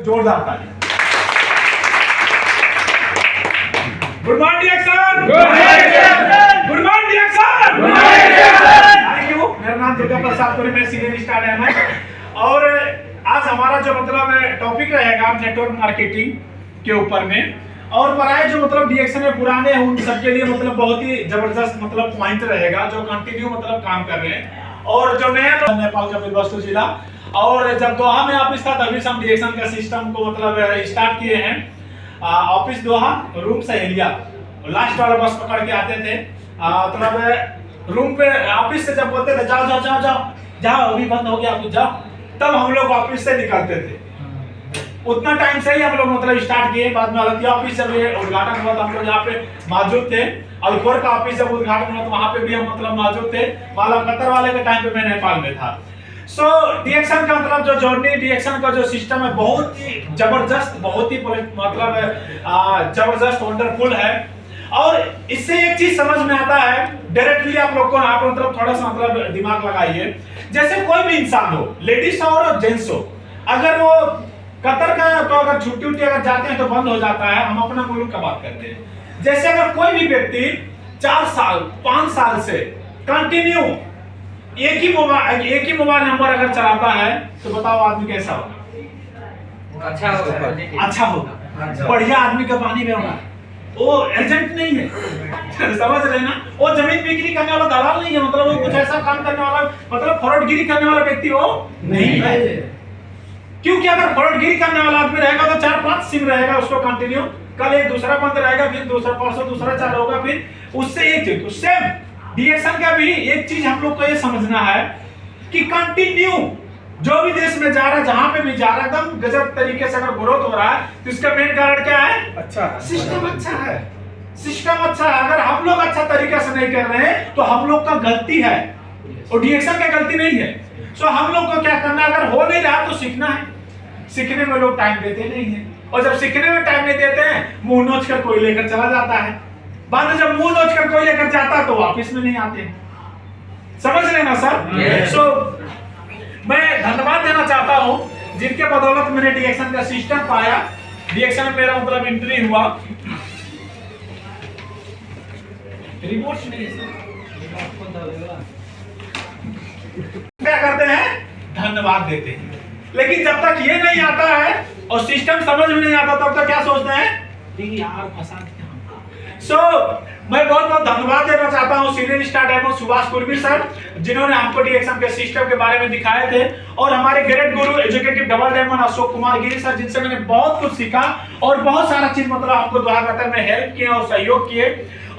जोरदार ताली। Good morning action, good morning action. Thank you. मेरा नाम दुर्गा प्रसाद पुरी, मैं सीनियर स्टार है और आज हमारा जो मतलब टॉपिक रहेगा नेटवर्क मार्केटिंग के ऊपर में, और पराए जो मतलब डीएक्शन में पुराने उन सबके लिए मतलब बहुत ही जबरदस्त मतलब पॉइंट रहेगा जो कंटिन्यू मतलब काम कर रहे हैं। और जो नया नेपाल का बिलवास्तु जिला, और जब दोहा में ऑफिस था तभी से हम डीएक्शन का सिस्टम को मतलब स्टार्ट किए हैं। ऑफिस दोहा, रूम सहेलिया, लास्ट वाला बस पकड़ के आते थे। मतलब रूम पे ऑफिस से जब बोलते थे जाओ जाओ जाओ जाओ जाओ अभी बंद हो गया अभी जाओ, तब हम लोग ऑफिस से निकलते थे। उतना टाइम से ही हम लोग मतलब स्टार्ट किए। बाद में अलतिया ऑफिस जब उद्घाटन हुआ तो हम लोग यहाँ पे मौजूद थे। अलखोर का ऑफिस जब उद्घाटन हुआ तो वहाँ पे भी हम मतलब मौजूद थे। माला कतर वाले के टाइम पे मैं नेपाल में था। सो डीएक्शन का मतलब जो जर्नी, डीएक्शन का जो सिस्टम है बहुत ही जबरदस्त, बहुत ही मतलब जबरदस्त वंडरफुल है। और इससे एक चीज समझ में आता है डायरेक्टली आप लोग को, आप मतलब थोड़ा सा मतलब दिमाग लगाइए। जैसे कोई भी इंसान हो, लेडीज हो और जेंट्स हो, अगर वो कतर का तो अगर छुट्टी उट्टी अगर जाते हैं तो बंद हो जाता है। हम अपना मुल्क का बात करते हैं। जैसे अगर कोई भी व्यक्ति 4 साल 5 साल से कंटिन्यू एक ही मोबाइल नंबर अगर चलाता है तो बताओ आदमी कैसा होगा? अच्छा होगा, अच्छा होगा, बढ़िया आदमी का पानी में होगा। वो एजेंट नहीं है समझ रहे ना, वो जमीन बिक्री करने वाला दलाल नहीं है, मतलब वो कुछ ऐसा काम करने वाला मतलब फ्रॉडगिरी करने वाला व्यक्ति वो नहीं है। क्योंकि अगर फ्रॉडगिरी करने वाला आदमी रहेगा तो 4-5 सिम रहेगा उसको कंटिन्यू, कल एक दूसरा बंद रहेगा, फिर दूसरा परसों दूसरा चालू होगा, फिर उससे एक चीज। तो सेम डीएक्शन का भी एक चीज हम लोग को ये समझना है कि कंटिन्यू जो भी देश में जा रहा है, जहां पे भी जा रहा है, एकदम गजब तरीके से अगर ग्रोथ हो रहा है तो इसका मेन कारण क्या है? अच्छा सिस्टम अच्छा है, सिस्टम अच्छा है। अगर हम लोग अच्छा तरीके से नहीं कर रहे हैं तो हम लोग का गलती है और डीएक्शन का गलती नहीं है। सो हम लोग को क्या करना है, अगर हो नहीं रहा तो सीखना है। सीखने में लोग टाइम देते नहीं है, और जब सीखने में टाइम नहीं देते हैं मुंह नोच कर कोई लेकर चला जाता है। बाद में जब मुंह नोच कर कोई लेकर जाता है तो वापस में नहीं आते। समझ लेना सर। सो मैं धन्यवाद देना चाहता हूं जिनके बदौलत मैंने डीएक्शन का सिस्टम पाया। डीएक्शन में मेरा मतलब एंट्री हुआ। रिपोर्ट नहीं क्या करते हैं, धन्यवाद देते हैं। लेकिन जब तक ये नहीं आता है और सिस्टम समझ में नहीं आता तब तक क्या सोचते हैं कि यार फंसा दिया हमको। सो मैं बहुत बहुत धन्यवाद देना चाहता हूं senior star demo Subhash Kurmi sir, जिन्होंने हमको डीएक्शन के सिस्टम के बारे में दिखाए थे, और हमारे ग्रेट गुरु educative double diamond Ashok Kumar Giri sir, जिनसे मैंने बहुत कुछ सीखा और बहुत सारा चीज मतलब आपको दोहा कतर में हेल्प किए और सहयोग किए।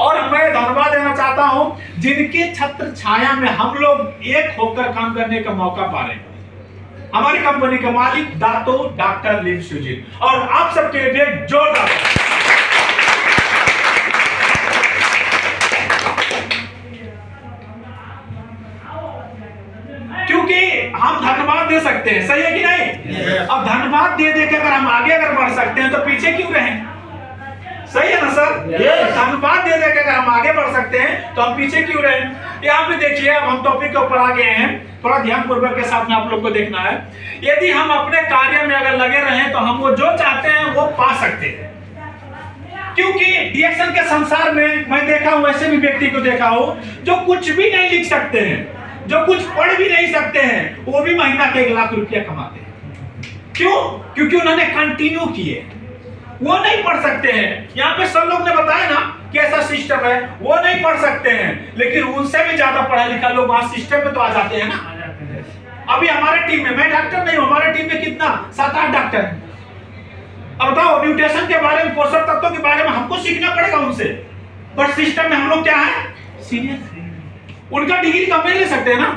और मैं धन्यवाद देना चाहता हूं जिनके छत्र छाया में हम लोग एक होकर काम करने का मौका पा रहे हैं। हमारी कंपनी के मालिक दातो डॉक्टर लिम सुजीत, और आप सबके लिए जोरदार। क्योंकि हम धन्यवाद दे सकते हैं, सही है कि नहीं? अब धन्यवाद दे दे के अगर हम आगे अगर बढ़ सकते हैं तो पीछे क्यों रहें? सही है ना सर? धन्यवाद दे दे के अगर हम आगे बढ़ सकते हैं तो हम पीछे क्यों रहें? यहाँ पे देखिए, अब हम टॉपिक के ऊपर आ गए हैं, थोड़ा ध्यान पूर्वक के साथ में आप लोग को देखना है। यदि हम अपने कार्य में अगर लगे रहें तो हम वो जो चाहते हैं वो पा सकते हैं। क्योंकि डीएक्शन के संसार में मैं देखा हूं, ऐसे भी व्यक्ति को देखा हूं जो कुछ भी नहीं लिख सकते हैं, जो कुछ पढ़ भी नहीं सकते हैं, वो भी महीना के 1 लाख रुपया कमाते हैं। क्यों? क्योंकि उन्होंने कंटिन्यू किए। वो नहीं पढ़ सकते हैं, यहाँ पे सब लोग ने बताया ना कैसा सिस्टम है, वो नहीं पढ़ सकते हैं, लेकिन उनसे भी ज्यादा पढ़ा लिखा लोग वहां सिस्टम में तो आ जाते हैं ना। अभी हमारे टीम में, मैं डॉक्टर नहीं हूं, हमारे टीम में कितना 7-8 डॉक्टर हैं। अब बताओ न्यूट्रिशन के बारे में, पोषक तत्वों के बारे में हमको सीखना पड़ेगा उनसे, पर सिस्टम में हम लोग क्या है, सीनियर। उनका डिग्री कम नहीं ले सकते हैं ना,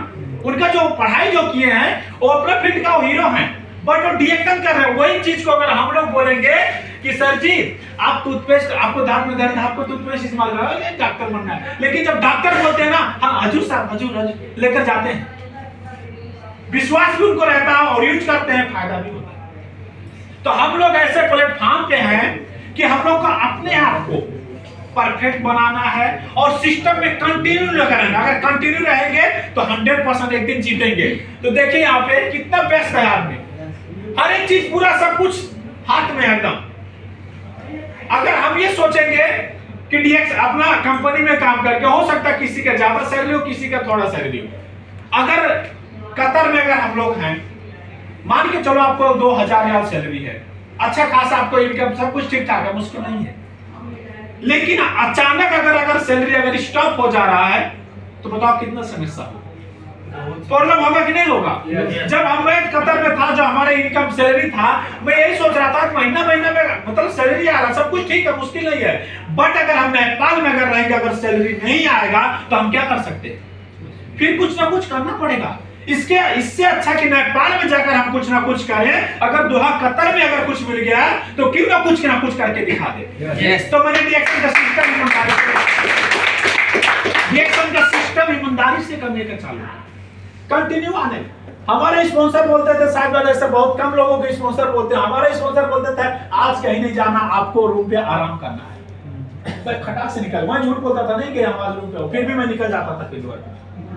उनका जो पढ़ाई जो किए हैं वो अपने फील्ड का हीरो हैं, बट वो डीएक्शन कर रहे हैं। वही चीज को अगर हम लोग बोलेंगे कि सर जी आप टूथपेस्ट, आपको दांत में दर्द है, आपको टूथपेस्ट इस्तेमाल करना है, डॉक्टर बनना है, लेकिन जब डॉक्टर बोलते हैं ना, हाँ हजूर साहब हजूर लेकर जाते हैं, विश्वास भी उनको रहता है और यूज करते हैं, फायदा भी होता है। तो हम लोग ऐसे प्लेटफॉर्म पे हैं कि हम लोग को अपने आप को परफेक्ट बनाना है और सिस्टम में कंटिन्यू लगा रहना। अगर कंटिन्यू रहेंगे तो 100% एक दिन जीतेंगे। तो देखिए यहाँ पे कितना बेस्ट है आदमी, हर एक चीज पूरा सब कुछ हैं एकदम। अगर हम ये सोचेंगे कि डीएक्स अपना कंपनी में काम करके, हो सकता है किसी का ज्यादा सैलरी हो, किसी का थोड़ा सैलरी हो। अगर कतर में अगर हम लोग हैं, मान के चलो आपको 2000 रियाल सैलरी है, अच्छा खासा आपको इनकम, सब कुछ ठीक ठाक है, मुश्किल नहीं है। लेकिन अचानक अगर सैलरी अगर स्टॉप हो जा रहा है तो बताओ कितना समस्या होगा, प्रॉब्लम होगा कि नहीं होगा। जब हम कतर में था, जो हमारा इनकम सैलरी था, मैं यही सोच रहा था महीना महीना में मतलब सैलरी आ रहा, सब कुछ ठीक है, मुश्किल नहीं है। बट अगर हम नेपाल में अगर रहेंगे, अगर सैलरी नहीं आएगा तो हम क्या कर सकते हैं, फिर कुछ ना कुछ करना पड़ेगा। इससे अच्छा कि नेपाल में जाकर हम कुछ ना कुछ करें। अगर दोहा कतर में अगर कुछ मिल गया तो क्यों ना कुछ करके दिखा दे। तो मैंने डीएक्शन का सिस्टम ईमानदारी से करने का चालू कंटिन्यू आने। हमारे स्पॉन्सर बोलते थे, शायद ऐसे बहुत कम लोगों के स्पॉन्सर बोलते हैं, हमारे स्पॉन्सर बोलते थे आज कहीं नहीं जाना, आपको रूम पे आराम करना है। मैं खटाक से निकल, मैं झूठ बोलता था नहीं कि हम आज रूम पे हो, फिर भी मैं निकल जाता था फिर।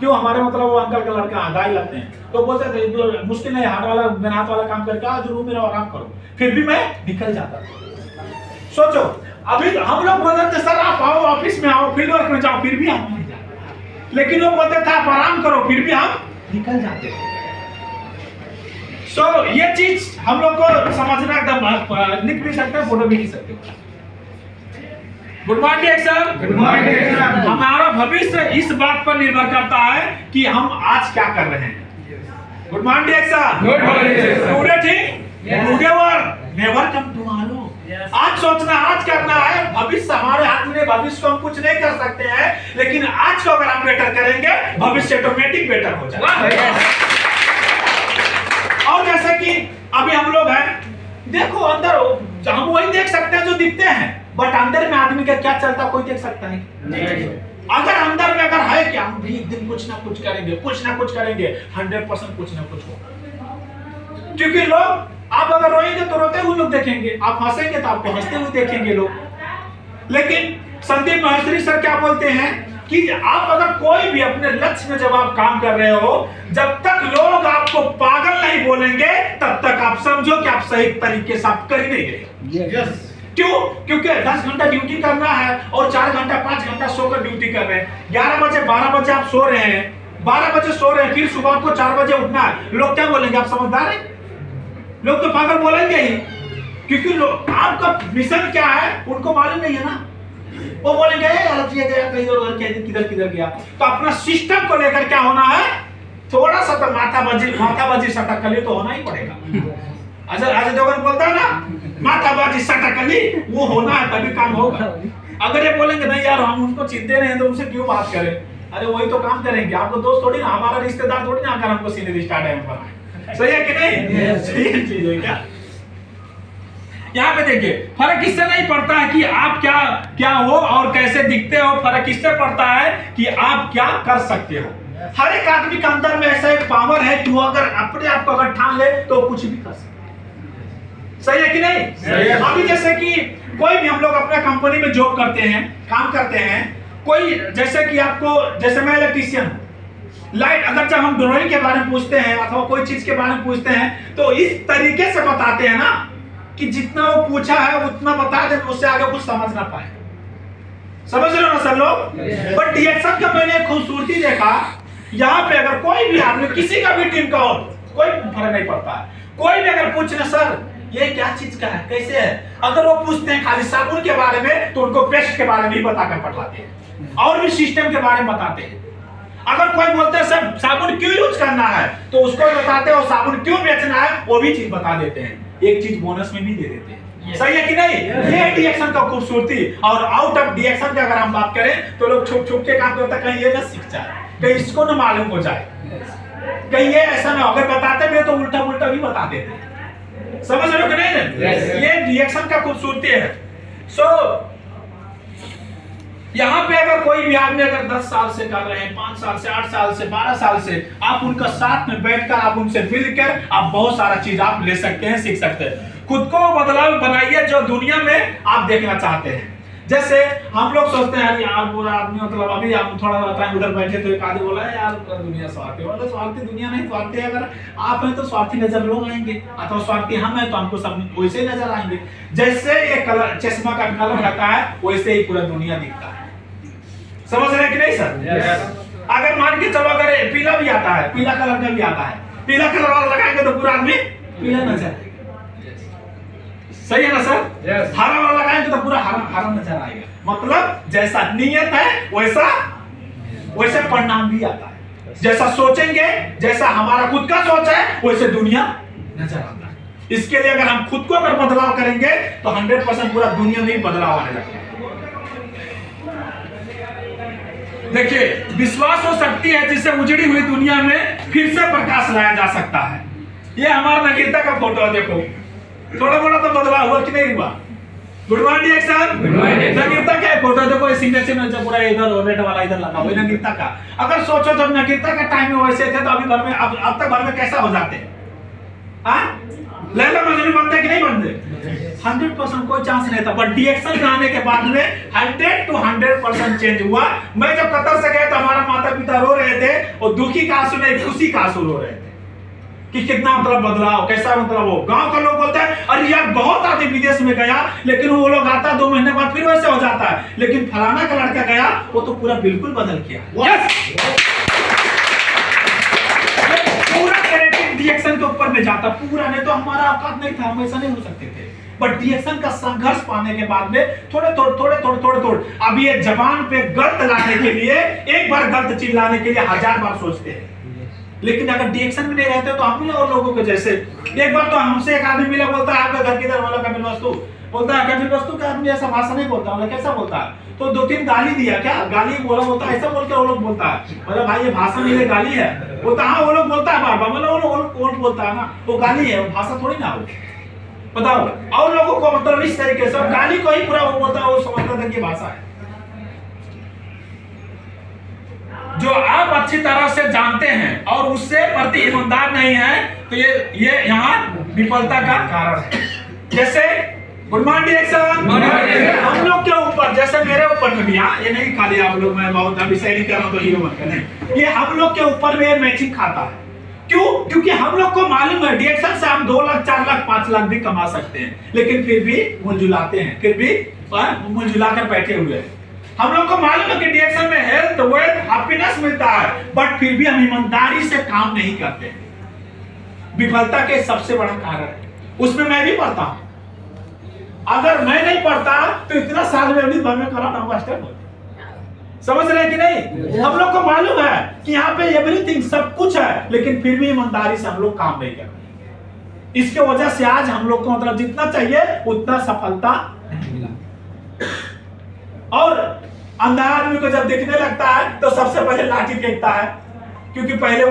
क्यों, हमारे मतलब वो अंकल का लड़का दाई लगते हैं, तो बोलते थे मुश्किल नहीं, हाथ वाला मेहनत वाला काम करके आज रूम में आराम करो, फिर भी मैं निकल जाता था। सोचो अभी हम लोग बोलते थे सर आप आओ ऑफिस में आओ, फील्ड वर्क में जाओ, फिर भी हम नहीं जाते। लेकिन वो बोलते थे आप आराम करो, फिर भी हम निकल जाते हैं। ये चीज हम लोग को समझना एकदम, लिख भी सकते हैं, फोटो भी लिख सकते हैं। Good morning sir. Good morning. हमारा भविष्य इस बात पर निर्भर करता है कि हम आज क्या कर रहे हैं। Good morning sir. Good morning. Today think today never come tomorrow. आज सोचना, आज करना है, भविष्य हमारे हाथ में, भविष्य को हम कुछ नहीं कर सकते हैं, लेकिन आज को अगर हम बेटर करेंगे भविष्य ऑटोमेटिक बेटर हो जाएगा। और जैसे कि अभी हम लोग हैं, देखो अंदर हम वही देख सकते हैं जो दिखते हैं, बट अंदर में आदमी का क्या चलता कोई देख सकता है नहीं। अगर अंदर में अगर है कि हम भी एक दिन कुछ ना कुछ करेंगे, 100% कुछ ना कुछ होगा। क्योंकि लोग, आप अगर रोएंगे तो रोते हुए लोग देखेंगे, आप हंसेंगे तो आपको हंसते हुए देखेंगे लोग। लेकिन संदीप माहेश्वरी सर क्या बोलते हैं कि आप अगर कोई भी अपने लक्ष्य में जब आप काम कर रहे हो, जब तक लोग आपको पागल नहीं बोलेंगे तब तक आप समझो कि आप सही तरीके से आप कर ही नहीं गए। क्यों? क्योंकि 10 घंटा ड्यूटी करना है और 4 घंटा 5 घंटा सोकर ड्यूटी कर रहे हैं। 11 बजे 12 बजे आप सो रहे हैं, 12 बजे सो रहे हैं, फिर सुबह को 4 बजे उठना है। लोग क्या बोलेंगे, आप समझदार हैं? लोग तो पागल बोलेंगे ही, क्योंकि आपका मिशन क्या है उनको मालूम नहीं है ना। वो बोलेंगे अलग से गया, कहीं किधर किधर गया। तो अपना सिस्टम को लेकर क्या होना है, थोड़ा सा तो माथाबाजी सटकली तो होना ही पड़ेगा। अजय देवगन बोलता है ना, माथाबाजी सटकली, वो होना है तभी काम होगा। अगर ये बोलेंगे नहीं यार हम उनको चिंते नहीं तो उनसे क्यों बात करें, अरे वही तो काम करेंगे, आपको दोस्त थोड़ी ना, हमारा रिश्तेदार थोड़ी ना, अगर हमको सीनियर स्टार टाइम पर। सही है कि नहीं? सही चीज है क्या? यहाँ पे देखिए, फर्क इससे नहीं पड़ता है कि आप क्या हो और कैसे दिखते हो, फर्क इससे पड़ता है कि आप क्या कर सकते हो। हर एक आदमी के अंदर में ऐसा एक पावर है कि वो अगर अपने आप को अगर ठान ले तो कुछ भी कर सकते। सही है कि नहीं? अभी जैसे कि कोई भी हम लोग अपने कंपनी में जॉब करते हैं, काम करते हैं, कोई जैसे कि आपको, जैसे मैं इलेक्ट्रीशियन हूँ, लाइट अगर जब हम ड्राइंग के बारे में पूछते हैं अथवा कोई चीज के बारे में पूछते हैं तो इस तरीके से बताते हैं ना कि जितना वो पूछा है उतना बता दे, उससे आगे कुछ समझ ना पाए। समझ रहे हो ना सब लोग? बट डीएक्शन का मैंने खूबसूरती देखा, यहाँ पे अगर कोई भी आदमी, किसी का भी टीम का हो, कोई फर्क नहीं पड़ता है, कोई भी अगर पूछना सर ये क्या चीज का है, कैसे है, अगर वो पूछते हैं खाली साबुन के बारे में तो उनको पेस्ट के बारे में ही बताकर पढ़ाते हैं और भी सिस्टम के बारे में बताते हैं। अगर कोई बोलते हैं सर साबुन क्यों यूज करना है तो उसको बताते हैं, और साबुन क्यों बेचना है वो भी चीज बता देते हैं, एक चीज बोनस में भी दे देते हैं। सही है कि नहीं? ये डीएक्शन का खूबसूरती। और आउट ऑफ डीएक्शन की अगर हम बात करें तो लोग छुप छुप के काम करते हैं, कहीं ये ना सीख जाए, कहीं इसको ना मालूम हो जाए, कहीं ये ऐसा ना, अगर बताते भी तो उल्टा उल्टा भी बता देते हैं। समझ रहे हो कि नहीं? ये डीएक्शन का खूबसूरती है। यहाँ पे अगर कोई भी आदमी अगर 10 साल से कर रहे हैं, 5 साल से, 8 साल से, 12 साल से, आप उनका साथ में बैठकर आप उनसे मिलकर आप बहुत सारा चीज आप ले सकते हैं, सीख सकते हैं। खुद को बदलाव बनाइए जो दुनिया में आप देखना चाहते हैं। जैसे हम लोग सोचते हैं यार पूरा आदमी मतलब अभी हम थोड़ा टाइम उधर बैठे तो एक आदमी बोला यार दुनिया स्वार्थी, मतलब स्वार्थी दुनिया नहीं, स्वार्थी अगर आप हैं तो स्वार्थी नजर लोग आएंगे, अथवा स्वार्थी हम हैं तो हमको सब वैसे ही नजर आएंगे। जैसे ये कलर चश्मा का कलर रहता है वैसे ही पूरा दुनिया दिखता है। समझ रहे कि नहीं सर? अगर मान के चलो अगर पीला भी आता है, पीला कलर का भी आता है, पीला कलर वाला लगाएंगे तो पूरा आदमी पीला नजर आएगा, सही है ना सर? हरा वाला लगाएंगे तो पूरा हरा हरा नजर आएगा। मतलब जैसा नियत है वैसे परिणाम भी आता है। जैसा सोचेंगे, जैसा हमारा खुद का सोच है वैसे दुनिया नजर आता है। इसके लिए अगर हम खुद को अगर बदलाव करेंगे तो 100% पूरा दुनिया में बदलाव आने लगेगा। देखिए, विश्वास वो शक्ति है जिससे उजड़ी हुई दुनिया में फिर से प्रकाश लाया जा सकता है। ये हमारा नगीरता का फोटो है, देखो थोड़ा मोड़ा तो बदलाव हुआ कि नहीं हुआ? गुड मॉर्निंग एक्शन, नगीरता का फोटो देखो, सिग्नेचर में जो पूरा इधर रेड वाला इधर लगा हुआ नगीरता का। अगर सोचो जब नगीरता का टाइम में वैसे थे तो अभी भर में अब तक भर में कैसा हो जाते? लैला मजनू बनते कि नहीं बनते? 100% कोई चांस नहीं था, बट डीएक्शन आने के बाद में 100 to 100% चेंज हुआ। मैं जब कतर से गया तो हमारा माता पिता रो रहे थे, और दुखी का आंसू नहीं खुशी का आंसू रो रहे थे कि कितना मतलब बदलाव, कैसा मतलब वो गांव का लोग बोलते हैं अरे यार बहुत आदमी विदेश में गया लेकिन वो लोग आता 2 महीने बाद फिर वैसे हो जाता है, लेकिन फलाना का लड़का गया वो तो पूरा बिल्कुल बदल गया। पूरा कैरेक्टर डीएक्शन के ऊपर में जाता पूरा, नहीं तो हमारा औकात नहीं था, हम ऐसा नहीं हो सकते थे। बट डीएक्शन का संघर्ष पाने के बाद में थोड़े अभी ये जबान पे गलत लाने के लिए एक बार गलत चिल्लाने के लिए 1000 बार सोचते हैं, लेकिन अगर डीएक्शन में नहीं रहते तो हम भी और लोगों के जैसे। एक बार तो हमसे एक आदमी मिला, बोलता है आपका घर किधर? बोला कपिल वस्तु। बोलता है कपिल वस्तु का आदमी ऐसा भाषा नहीं बोलता। बोला कैसा बोलता है? तो 2-3 गाली दिया। क्या गाली बोला? बोलता है ऐसा बोल के वो लोग बोलता है। मतलब भाई ये भाषा नहीं है गाली है। बोलता हाँ वो लोग बोलता है बाबा, मतलब वो लोग बोलता है ना, वो गाली है, भाषा थोड़ी ना हो। बताओ, और लोगों को मतलब इस तरीके से गाली को ही पूरा वो बोलता है, वो समझता था कि भाषा है। जो आप अच्छी तरह से जानते हैं और उससे प्रति ईमानदार नहीं है तो ये यहाँ विफलता का कारण है। जैसे गुड मॉर्निंग एक्शन, हम लोग के ऊपर, जैसे मेरे ऊपर में भी, ये नहीं खाली आप लोग, मैं बहुत अभी शायरी कर रहा हूँ तो हीरो बनकर नहीं, ये हम लोग के ऊपर में मैचिंग खाता है। क्यों? क्योंकि हम लोग को मालूम है डीएक्शन से हम 2 लाख 4 लाख 5 लाख भी कमा सकते हैं, लेकिन फिर भी मुंजुलाते हैं, फिर भी मुंजुला कर बैठे हुए हैं। हम लोग को मालूम है कि डीएक्शन में हेल्थ वेल्थ हैप्पीनेस मिलता है, बट फिर भी हम ईमानदारी से काम नहीं करते। विफलता के सबसे बड़ा कारण है, उसमें मैं भी पढ़ता हूं। अगर मैं नहीं पढ़ता तो इतना साल में अभी में करा ना मास्टर। समझ रहे कि नहीं? हम लोग को मालूम है कि यहाँ पे एवरीथिंग सब कुछ है, लेकिन फिर भी ईमानदारी से हम लोग काम नहीं करते। इसके वजह से आज हम लोग को मतलब जितना चाहिए उतना सफलता नहीं मिला। और अंधा आदमी को जब देखने लगता है तो सबसे पहले लाठी फेंकता है, क्योंकि पहले